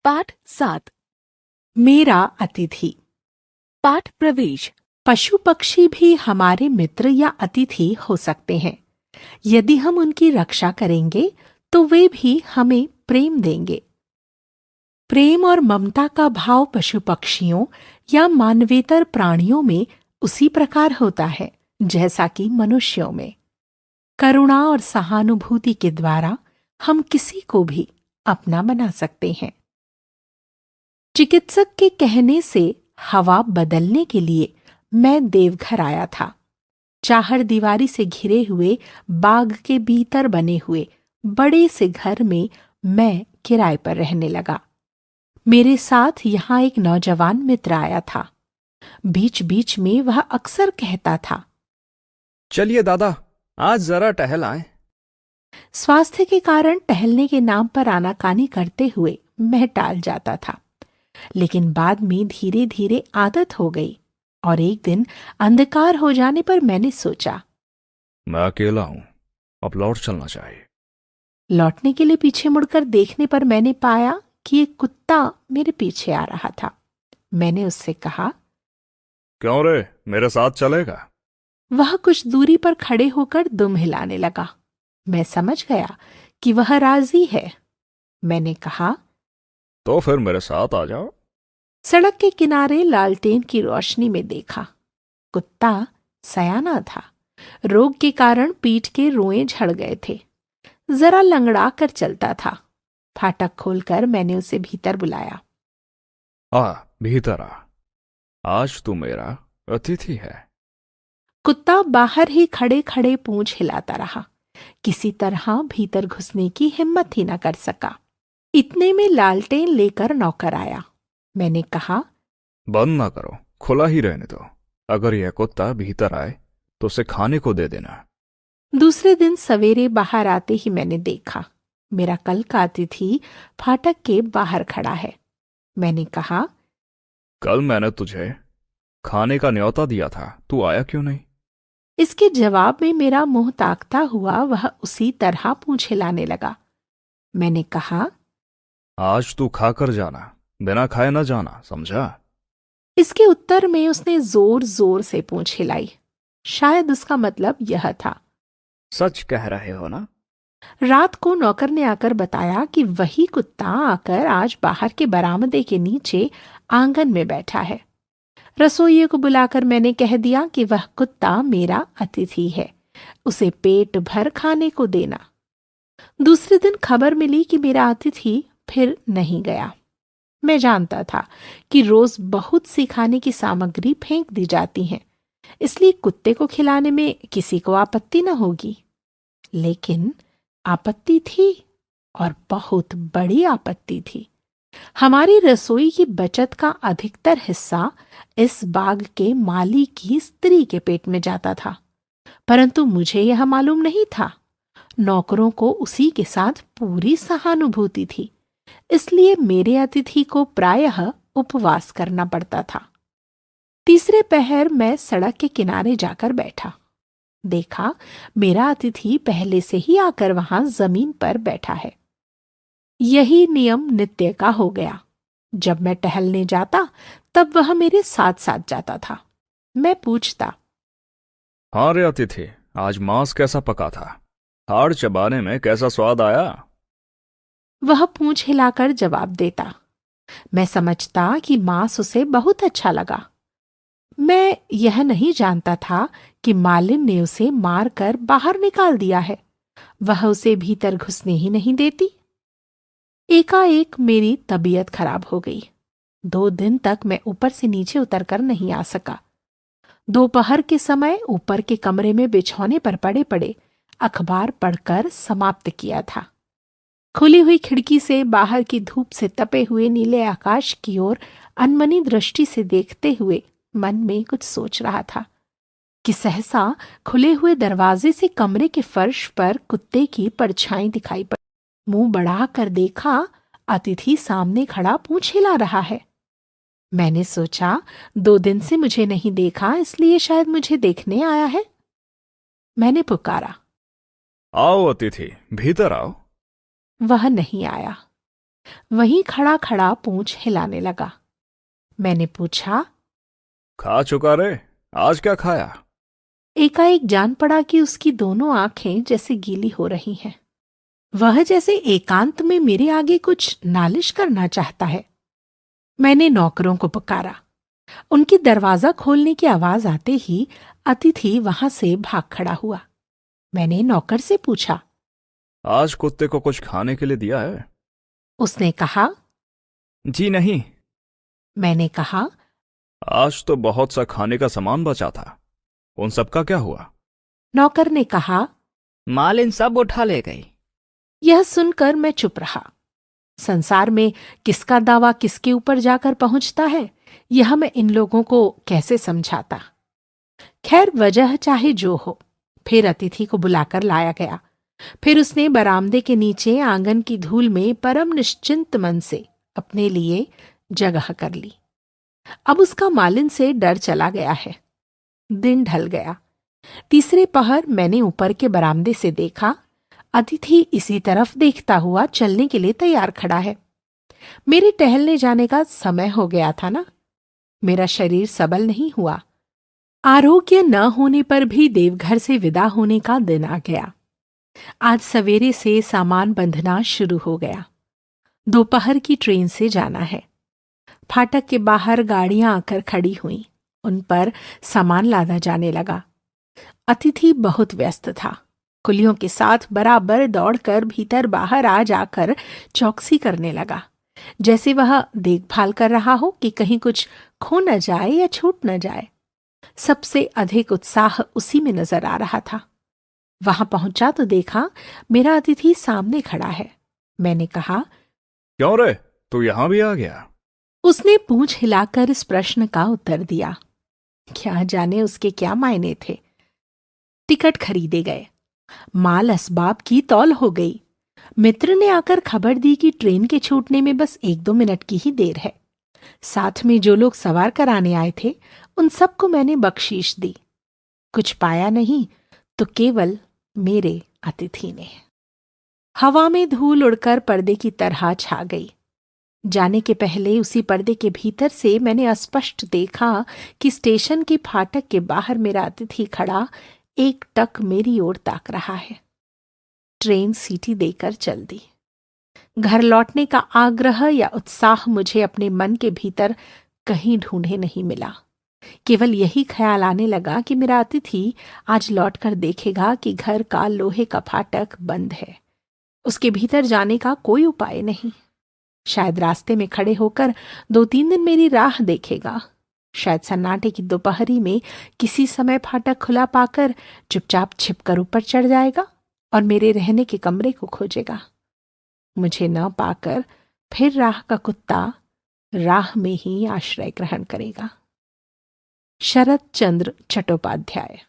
पाठ 7। मेरा अतिथि। पाठ प्रवेश। पशु पक्षी भी हमारे मित्र या अतिथि हो सकते हैं। यदि हम उनकी रक्षा करेंगे तो वे भी हमें प्रेम देंगे। प्रेम और ममता का भाव पशु पक्षियों या मानवेतर प्राणियों में उसी प्रकार होता है जैसा कि मनुष्यों में। करुणा और सहानुभूति के द्वारा हम किसी को भी अपना बना सकते हैं। चिकित्सक के कहने से हवा बदलने के लिए मैं देवघर आया था। चाहर दीवारी से घिरे हुए बाग के भीतर बने हुए बड़े से घर में मैं किराए पर रहने लगा। मेरे साथ यहाँ एक नौजवान मित्र आया था। बीच बीच में वह अक्सर कहता था, चलिए दादा, आज जरा टहल आए। स्वास्थ्य के कारण टहलने के नाम पर आनाकानी करते हुए मैं टाल जाता था, लेकिन बाद में धीरे धीरे आदत हो गई और एक दिन अंधकार हो जाने पर मैंने सोचा, मैं अकेला हूं, अब लौट चलना चाहिए। लौटने के लिए पीछे मुड़कर देखने पर मैंने पाया कि एक कुत्ता मेरे पीछे आ रहा था। मैंने उससे कहा, क्यों रे, मेरे साथ चलेगा? वह कुछ दूरी पर खड़े होकर दुम हिलाने लगा। मैं समझ गया कि वह राजी है। मैंने कहा, तो फिर मेरे साथ आ जाओ। सड़क के किनारे लालटेन की रोशनी में देखा। कुत्ता सयाना था। रोग के कारण पीठ के रोएं झड़ गए थे। जरा लंगड़ा कर चलता था। फाटक खोलकर मैंने उसे भीतर बुलाया। भीतर आ, आज तू मेरा अतिथि है। कुत्ता बाहर ही खड़े खड़े पूंछ हिलाता रहा। किसी तरह भीतर घुसने की हिम्मत ही न कर सका। इतने में लालटेन लेकर नौकर आया। मैंने कहा, बंद ना करो, खुला ही रहने दो। अगर यह कुत्ता भीतर आए तो उसे खाने को दे देना। दूसरे दिन सवेरे बाहर आते ही मैंने देखा, मेरा कल का अतिथि फाटक के बाहर खड़ा है। मैंने कहा, कल मैंने तुझे खाने का न्योता दिया था, तू आया क्यों नहीं? इसके जवाब में मेरा मुंह ताकता हुआ वह उसी तरह पूंछ हिलाने लगा। मैंने कहा, आज तू खाकर जाना, बिना खाए न जाना, समझा? इसके उत्तर में उसने जोर जोर से पूंछ हिलाई। शायद उसका मतलब यह था, सच कह रहे हो ना? रात को नौकर ने आकर बताया कि वही कुत्ता आकर आज बाहर के बरामदे के नीचे आंगन में बैठा है। रसोइये को बुलाकर मैंने कह दिया कि वह कुत्ता मेरा अतिथि है, उसे पेट भर खाने को देना। दूसरे दिन खबर मिली कि मेरा अतिथि फिर नहीं गया। मैं जानता था कि रोज बहुत सी खाने की सामग्री फेंक दी जाती है, इसलिए कुत्ते को खिलाने में किसी को आपत्ति न होगी। लेकिन आपत्ति थी, और बहुत बड़ी आपत्ति थी। हमारी रसोई की बचत का अधिकतर हिस्सा इस बाग के माली की स्त्री के पेट में जाता था, परंतु मुझे यह मालूम नहीं था। नौकरों को उसी के साथ पूरी सहानुभूति थी, इसलिए मेरे अतिथि को प्रायः उपवास करना पड़ता था। तीसरे पहर मैं सड़क के किनारे जाकर बैठा। देखा, मेरा अतिथि पहले से ही आकर वहां जमीन पर बैठा है। यही नियम नित्य का हो गया। जब मैं टहलने जाता तब वह मेरे साथ साथ जाता था। मैं पूछता, हाँ रे अतिथि, आज मांस कैसा पका था? हाड़ चबाने में कैसा स्वाद आया? वह पूंछ हिलाकर जवाब देता। मैं समझता कि मांस उसे बहुत अच्छा लगा। मैं यह नहीं जानता था कि मालिन ने उसे मारकर बाहर निकाल दिया है। वह उसे भीतर घुसने ही नहीं देती। एकाएक मेरी तबीयत खराब हो गई। 2 दिन तक मैं ऊपर से नीचे उतरकर नहीं आ सका। दोपहर के समय ऊपर के कमरे में बिछौने पर पड़े पड़े अखबार पढ़कर समाप्त किया था। खुली हुई खिड़की से बाहर की धूप से तपे हुए नीले आकाश की ओर अनमनी दृष्टि से देखते हुए मन में कुछ सोच रहा था कि सहसा खुले हुए दरवाजे से कमरे के फर्श पर कुत्ते की परछाई दिखाई पड़ी। मुंह बढ़ाकर देखा, अतिथि सामने खड़ा पूंछ हिला रहा है। मैंने सोचा, 2 दिन से मुझे नहीं देखा, इसलिए शायद मुझे देखने आया है। मैंने पुकारा, आओ अतिथि, भीतर आओ। वह नहीं आया। वहीं खड़ा खड़ा पूंछ हिलाने लगा। मैंने पूछा, खा चुका रे? आज क्या खाया? एकाएक जान पड़ा कि उसकी दोनों आंखें जैसे गीली हो रही हैं। वह जैसे एकांत में मेरे आगे कुछ नालिश करना चाहता है। मैंने नौकरों को पुकारा। उनकी दरवाजा खोलने की आवाज आते ही अतिथि वहां से भाग खड़ा हुआ। मैंने नौकर से पूछा, आज कुत्ते को कुछ खाने के लिए दिया है? उसने कहा। जी नहीं। मैंने कहा, आज तो बहुत सा खाने का सामान बचा था, उन सब का क्या हुआ? नौकर ने कहा। मालिन सब उठा ले गई। यह सुनकर मैं चुप रहा। संसार में किसका दावा किसके ऊपर जाकर पहुंचता है, यह मैं इन लोगों को कैसे समझाता। खैर, वजह चाहे जो हो, फिर अतिथि को बुलाकर लाया गया। फिर उसने बरामदे के नीचे आंगन की धूल में परम निश्चिंत मन से अपने लिए जगह कर ली। अब उसका मालिन से डर चला गया है। दिन ढल गया। तीसरे पहर मैंने ऊपर के बरामदे से देखा, अतिथि इसी तरफ देखता हुआ चलने के लिए तैयार खड़ा है। मेरे टहलने जाने का समय हो गया था ना। मेरा शरीर सबल नहीं हुआ। आरोग्य न होने पर भी देवघर से विदा होने का दिन आ गया। आज सवेरे से सामान बंधना शुरू हो गया। दोपहर की ट्रेन से जाना है। फाटक के बाहर गाड़ियां आकर खड़ी हुईं। उन पर सामान लादा जाने लगा। अतिथि बहुत व्यस्त था। कुलियों के साथ बराबर दौड़कर भीतर बाहर आ जाकर चौकसी करने लगा, जैसे वह देखभाल कर रहा हो कि कहीं कुछ खो न जाए या छूट न जाए। सबसे अधिक उत्साह उसी में नजर आ रहा था। वहां पहुंचा तो देखा मेरा अतिथि सामने खड़ा है। मैंने कहा, क्यों रे, तू यहां भी आ गया? उसने पूंछ हिलाकर इस प्रश्न का उत्तर दिया। क्या जाने उसके क्या मायने थे। टिकट खरीदे गए। माल असबाब की तौल हो गई। मित्र ने आकर खबर दी कि ट्रेन के छूटने में बस 1-2 मिनट की ही देर है। साथ में जो लोग सवार कराने आए थे उन सबको मैंने बख्शीश दी। कुछ पाया नहीं तो केवल मेरे अतिथि ने। हवा में धूल उड़कर पर्दे की तरह छा गई। जाने के पहले उसी पर्दे के भीतर से मैंने स्पष्ट देखा कि स्टेशन के फाटक के बाहर मेरा अतिथि खड़ा एक टक मेरी ओर ताक रहा है। ट्रेन सीटी देकर चल दी। घर लौटने का आग्रह या उत्साह मुझे अपने मन के भीतर कहीं ढूंढे नहीं मिला। केवल यही ख्याल आने लगा कि मेरा अतिथि आज लौटकर देखेगा कि घर का लोहे का फाटक बंद है। उसके भीतर जाने का कोई उपाय नहीं। शायद रास्ते में खड़े होकर 2-3 दिन मेरी राह देखेगा। शायद सन्नाटे की दोपहरी में किसी समय फाटक खुला पाकर चुपचाप छिपकर ऊपर चढ़ जाएगा और मेरे रहने के कमरे को खोजेगा। मुझे न पाकर फिर राह का कुत्ता राह में ही आश्रय ग्रहण करेगा। शरत चंद्र चट्टोपाध्याय।